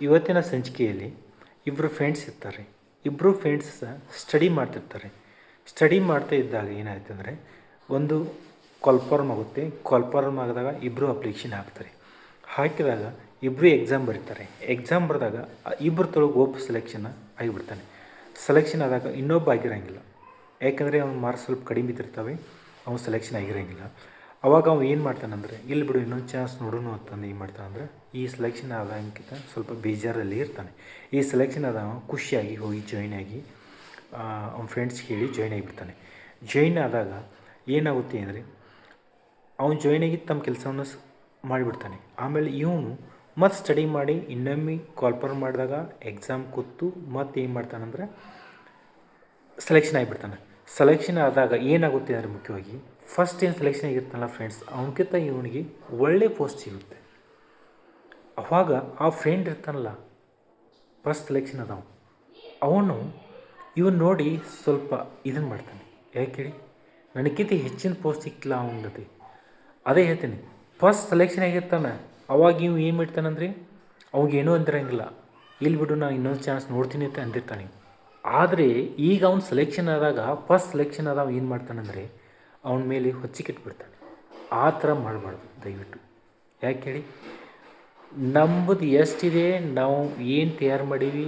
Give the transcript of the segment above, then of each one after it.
ಇವತ್ತಿನ ಸಂಚಿಕೆಯಲ್ಲಿ ಇಬ್ಬರು ಫ್ರೆಂಡ್ಸ್ ಇರ್ತಾರೆ. ಇಬ್ಬರು ಫ್ರೆಂಡ್ಸ್ ಸ್ಟಡಿ ಮಾಡ್ತಿರ್ತಾರೆ. ಸ್ಟಡಿ ಮಾಡ್ತಾ ಇದ್ದಾಗ ಏನಾಯ್ತು ಅಂದರೆ ಒಂದು ಕಾಲ್ಫಾರ್ಮ್ ಆಗುತ್ತೆ. ಕಾಲ್ಫಾರ್ಮ್ ಆಗಿದಾಗ ಇಬ್ಬರು ಅಪ್ಲಿಕೇಶನ್ ಹಾಕ್ತಾರೆ. ಹಾಕಿದಾಗ ಇಬ್ಬರು ಎಕ್ಸಾಮ್ ಬರೀತಾರೆ. ಎಕ್ಸಾಮ್ ಬರೆದಾಗ ಇಬ್ಬರು ತೊಳಗೆ ಒಬ್ಬ ಸೆಲೆಕ್ಷನ್ ಆಗಿಬಿಡ್ತಾನೆ. ಸೆಲೆಕ್ಷನ್ ಆದಾಗ ಇನ್ನೊಬ್ಬ ಆಗಿರೋಂಗಿಲ್ಲ. ಯಾಕಂದರೆ ಅವ್ನ ಮಾರ್ಕ್ಸ್ ಸ್ವಲ್ಪ ಕಡಿಮೆ ಇದ್ದಿರ್ತವೆ, ಅವ್ನು ಸೆಲೆಕ್ಷನ್ ಆಗಿರೋಂಗಿಲ್ಲ. ಅವಾಗ ಅವ್ನು ಏನು ಮಾಡ್ತಾನಂದರೆ ಇಲ್ಲಿ ಬಿಡು ಇನ್ನೊಂದು ಚಾನ್ಸ್ ನೋಡೋಣ ಅಂತಂದು ಏನು ಮಾಡ್ತಾನಂದ್ರೆ ಈ ಸೆಲೆಕ್ಷನ್ ಆದಂಕಿಂತ ಸ್ವಲ್ಪ ಬೇಜಾರಲ್ಲಿ ಇರ್ತಾನೆ. ಈ ಸೆಲೆಕ್ಷನ್ ಆದ ಖುಷಿಯಾಗಿ ಹೋಗಿ ಜಾಯ್ನ್ ಆಗಿ ಅವ್ನ ಫ್ರೆಂಡ್ಸ್ ಹೇಳಿ ಜಾಯ್ನ್ ಆಗಿಬಿಡ್ತಾನೆ. ಜಾಯ್ನ್ ಆದಾಗ ಏನಾಗುತ್ತೆ ಅಂದರೆ ಅವ್ನು ಜಾಯ್ನ್ ಆಗಿ ತಮ್ಮ ಕೆಲಸವನ್ನು ಮಾಡಿಬಿಡ್ತಾನೆ. ಆಮೇಲೆ ಇವನು ಮತ್ತು ಸ್ಟಡಿ ಮಾಡಿ ಇನ್ನೊಮ್ಮೆ ಕಾಲ್ಫರ್ ಮಾಡಿದಾಗ ಎಕ್ಸಾಮ್ ಕೂತು ಮತ್ತು ಏನು ಮಾಡ್ತಾನಂದ್ರೆ ಸೆಲೆಕ್ಷನ್ ಆಗಿಬಿಡ್ತಾನೆ. ಸೆಲೆಕ್ಷನ್ ಆದಾಗ ಏನಾಗುತ್ತೆ ಅಂದರೆ ಮುಖ್ಯವಾಗಿ ಫಸ್ಟ್ ಏನು ಸೆಲೆಕ್ಷನ್ ಆಗಿರ್ತಾನಲ್ಲ ಫ್ರೆಂಡ್ಸ್, ಅವನಕ್ಕಿಂತ ಇವನಿಗೆ ಒಳ್ಳೆ ಪೋಸ್ಟ್ ಸಿಗುತ್ತೆ. ಅವಾಗ ಆ ಫ್ರೆಂಡ್ ಇರ್ತಾನಲ್ಲ ಫಸ್ಟ್ ಸೆಲೆಕ್ಷನ್ ಅದಾವ, ಅವನು ಇವನು ನೋಡಿ ಸ್ವಲ್ಪ ಇದನ್ನು ಮಾಡ್ತಾನೆ. ಯಾಕೆ ಹೇಳಿ, ನನಗಿಂತ ಹೆಚ್ಚಿನ ಪೋಸ್ಟ್ ಸಿಕ್ಕಿಲ್ಲ ಅವನದು. ಅದೇ ಹೇಳ್ತೀನಿ, ಫಸ್ಟ್ ಸೆಲೆಕ್ಷನ್ ಆಗಿರ್ತಾನೆ ಅವಾಗ ಇವು ಏನು ಮಾಡ್ತಾನಂದ್ರೆ ಅವಾಗೇನೂ ಅಂದಿರಂಗಿಲ್ಲ, ಇಲ್ಲಿ ಬಿಡು ನಾನು ಇನ್ನೊಂದು ಚಾನ್ಸ್ ನೋಡ್ತೀನಿ ಅಂತ ಅಂದಿರ್ತಾನೆ. ಆದರೆ ಈಗ ಅವ್ನು ಸೆಲೆಕ್ಷನ್ ಆದಾಗ ಫಸ್ಟ್ ಸೆಲೆಕ್ಷನ್ ಆದಾಗ ಏನು ಮಾಡ್ತಾನಂದರೆ ಅವನ ಮೇಲೆ ಹೊಚ್ಚಿಕಿಟ್ಬಿಡ್ತಾನೆ. ಆ ಥರ ಮಾಡಬಾರ್ದು ದಯವಿಟ್ಟು. ಯಾಕೆ ಹೇಳಿ, ನಂಬುದು ಎಷ್ಟಿದೆ, ನಾವು ಏನು ತಯಾರು ಮಾಡೀವಿ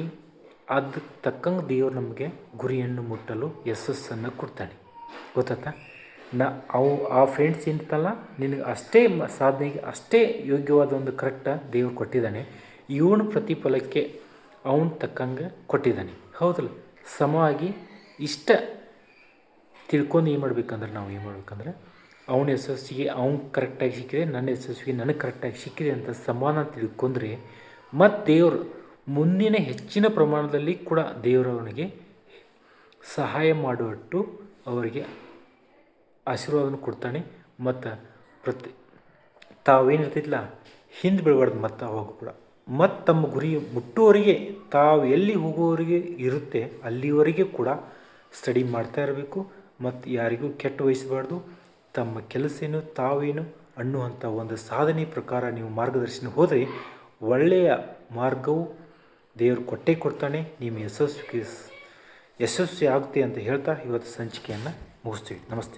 ಅದಕ್ಕೆ ತಕ್ಕಂಗೆ ದೇವರು ನಮಗೆ ಗುರಿಯನ್ನು ಮುಟ್ಟಲು ಯಶಸ್ಸನ್ನು ಕೊಡ್ತಾನೆ. ಗೊತ್ತಾಯ್ತಾ? ಆ ಫ್ರೆಂಡ್ಸ್ ಏನಿರ್ತಲ್ಲ ನಿನಗೆ ಅಷ್ಟೇ ಸಾಧನೆಗೆ ಅಷ್ಟೇ ಯೋಗ್ಯವಾದ ಒಂದು ಕರೆಕ್ಟ ದೇವ್ರು ಕೊಟ್ಟಿದ್ದಾನೆ. ಇವನ ಪ್ರತಿಫಲಕ್ಕೆ ಅವನು ತಕ್ಕಂಗೆ ಕೊಟ್ಟಿದ್ದಾನೆ. ಹೌದಲ್ಲ? ಸಮವಾಗಿ ಇಷ್ಟ ತಿಳ್ಕೊಂಡು ಏನು ಮಾಡ್ಬೇಕಂದ್ರೆ ನಾವು ಏನು ಮಾಡ್ಬೇಕಂದ್ರೆ ಅವನ ಯಶಸ್ಸಿಗೆ ಅವ್ನು ಕರೆಕ್ಟಾಗಿ ಸಿಕ್ಕಿದೆ, ನನ್ನ ಯಶಸ್ಸಿಗೆ ನನಗೆ ಕರೆಕ್ಟಾಗಿ ಸಿಕ್ಕಿದೆ ಅಂತ ಸಮಾನ ತಿಳ್ಕೊಂಡ್ರೆ ಮತ್ತು ದೇವರು ಮುಂದಿನ ಹೆಚ್ಚಿನ ಪ್ರಮಾಣದಲ್ಲಿ ಕೂಡ ದೇವರವನಿಗೆ ಸಹಾಯ ಮಾಡುವಟ್ಟು ಅವರಿಗೆ ಆಶೀರ್ವಾದವನ್ನು ಕೊಡ್ತಾನೆ. ಮತ್ತು ತಾವೇನಿರ್ತಿಲ್ಲ ಹಿಂದೆ ಬೀಳಬಾರ್ದು. ಮತ್ತು ಅವಾಗ ಕೂಡ ಮತ್ತು ತಮ್ಮ ಗುರಿ ಮುಟ್ಟುವವರೆಗೆ ತಾವು ಎಲ್ಲಿ ಹೋಗುವವರಿಗೆ ಇರುತ್ತೆ ಅಲ್ಲಿವರೆಗೆ ಕೂಡ ಸ್ಟಡಿ ಮಾಡ್ತಾ ಇರಬೇಕು. ಮತ್ತು ಯಾರಿಗೂ ಕೆಟ್ಟ ವಹಿಸಬಾರ್ದು. ತಮ್ಮ ಕೆಲಸ ಏನು ತಾವೇನು ಅನ್ನುವಂಥ ಒಂದು ಸಾಧನೆ ಪ್ರಕಾರ ನೀವು ಮಾರ್ಗದರ್ಶನ ಹೋದರೆ ಒಳ್ಳೆಯ ಮಾರ್ಗವು ದೇವರು ಕೊಟ್ಟೇ ಕೊಡ್ತಾನೆ. ನಿಮ್ಮ ಯಶಸ್ವಿ ಆಗುತ್ತೆ ಅಂತ ಹೇಳ್ತಾ ಇವತ್ತು ಸಂಚಿಕೆಯನ್ನು ಮುಗಿಸ್ತೀವಿ. ನಮಸ್ತೆ.